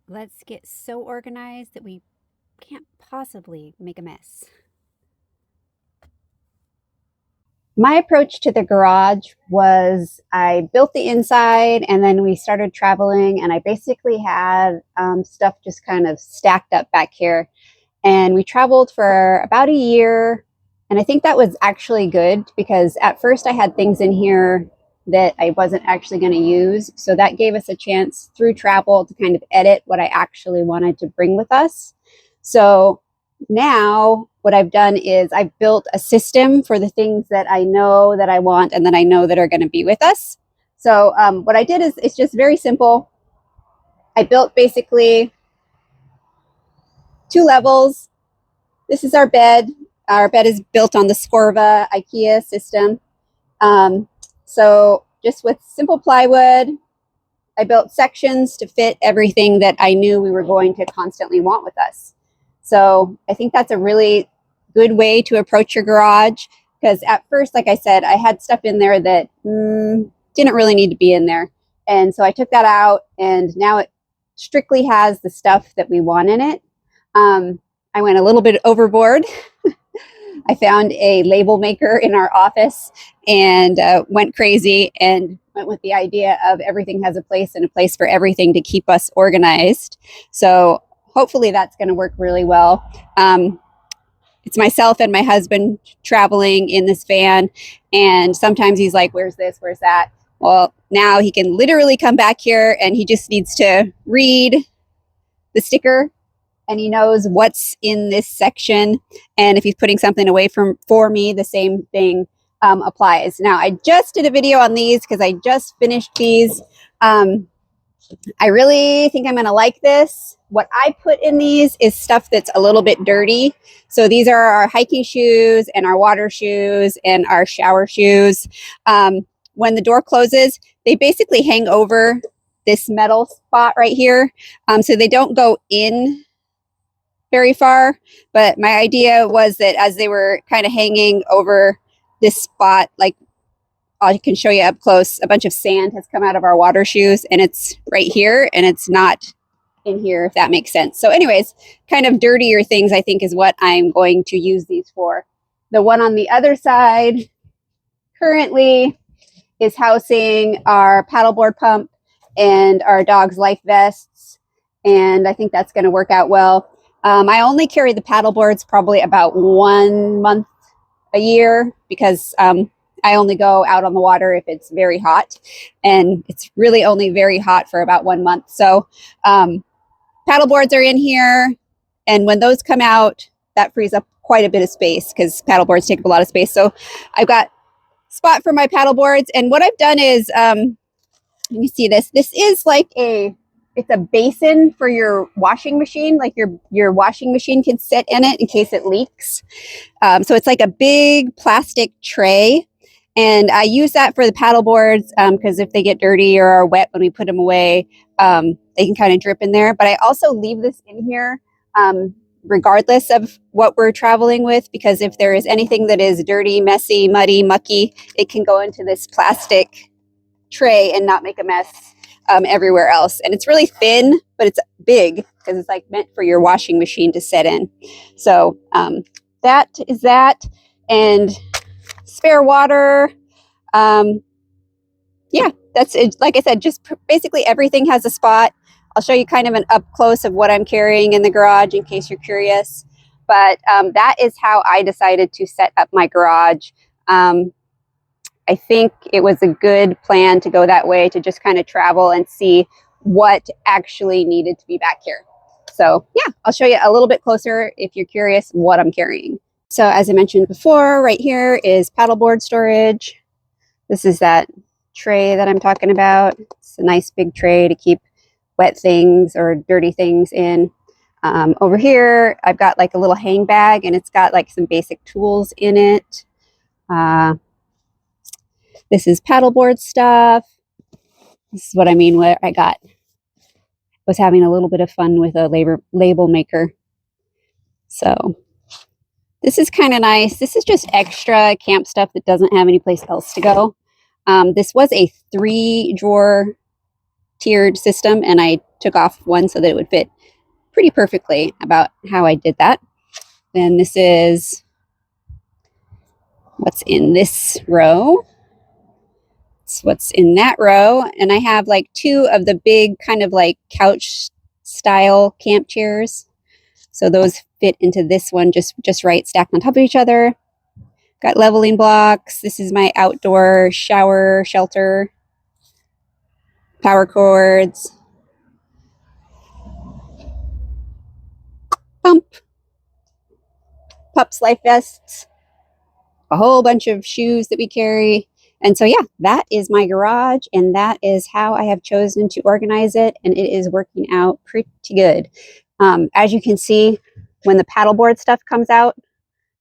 Let's get so organized that we can't possibly make a mess. My approach to the garage was I built the inside and then we started traveling, and I basically had stuff just kind of stacked up back here. And we traveled for about a year. And I think that was actually good because at first I had things in here that I wasn't actually going to use. So that gave us a chance through travel to kind of edit what I actually wanted to bring with us. So now what I've done is I've built a system for the things that I know that I want and that I know that are going to be with us. So what I did is it's just very simple. I built basically 2 levels. This is our bed. Our bed is built on the Scorva IKEA system. Um, so just with simple plywood, I built sections to fit everything that I knew we were going to constantly want with us. So I think that's a really good way to approach your garage, because at first, like I said, I had stuff in there that didn't really need to be in there. And so I took that out, and now it strictly has the stuff that we want in it. I went a little bit overboard. I found a label maker in our office and went crazy and went with the idea of everything has a place and a place for everything to keep us organized. So hopefully that's going to work really well. It's myself and my husband traveling in this van, and sometimes he's like, where's this, where's that? Well, now he can literally come back here and he just needs to read the sticker and he knows what's in this section. And if he's putting something away for me, the same thing applies. Now, I just did a video on these because I just finished these. I really think I'm going to like this. What I put in these is stuff that's a little bit dirty. So these are our hiking shoes and our water shoes and our shower shoes. When the door closes, they basically hang over this metal spot right here. So they don't go in very far. But my idea was that as they were kind of hanging over this spot, like I can show you up close, a bunch of sand has come out of our water shoes and it's right here and it's not in here, if that makes sense. So anyways, kind of dirtier things I think is what I'm going to use these for. The one on the other side currently is housing our paddleboard pump and our dog's life vests. And I think that's going to work out well. I only carry the paddle boards probably about 1 month a year because I only go out on the water if it's very hot, and it's really only very hot for about 1 month. So paddle boards are in here, and when those come out, that frees up quite a bit of space because paddle boards take up a lot of space. So I've got spot for my paddle boards, and what I've done is, let me see this. This is like it's a basin for your washing machine, like your washing machine can sit in it in case it leaks. So it's like a big plastic tray. And I use that for the paddle boards because if they get dirty or are wet when we put them away, they can kind of drip in there. But I also leave this in here regardless of what we're traveling with, because if there is anything that is dirty, messy, muddy, mucky, it can go into this plastic tray and not make a mess everywhere else. And it's really thin, but it's big because it's like meant for your washing machine to set in. So that is that. And spare water. Yeah, that's it. Like I said, just basically everything has a spot. I'll show you kind of an up close of what I'm carrying in the garage in case you're curious. But that is how I decided to set up my garage. I think it was a good plan to go that way, to just kind of travel and see what actually needed to be back here. So yeah, I'll show you a little bit closer if you're curious what I'm carrying. So as I mentioned before, right here is paddleboard storage. This is that tray that I'm talking about. It's a nice big tray to keep wet things or dirty things in. Over here, I've got like a little hang bag, and it's got like some basic tools in it. This is paddleboard stuff. This is what I mean where was having a little bit of fun with a label maker. So this is kind of nice. This is just extra camp stuff that doesn't have any place else to go. This was a 3-drawer tiered system, and I took off one so that it would fit pretty perfectly about how I did that. Then this is what's in this row. It's what's in that row. And I have like two of the big kind of like couch style camp chairs. So those fit into this one just right, stacked on top of each other. Got leveling blocks. This is my outdoor shower shelter. Power cords. Pump. Pups life vests. A whole bunch of shoes that we carry. And so, yeah, that is my garage, and that is how I have chosen to organize it, and it is working out pretty good. As you can see, when the paddleboard stuff comes out,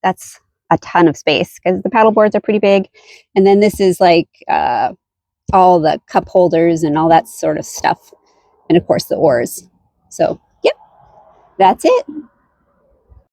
that's a ton of space because the paddle boards are pretty big. And then this is like all the cup holders and all that sort of stuff. And of course the oars. So, yep, that's it.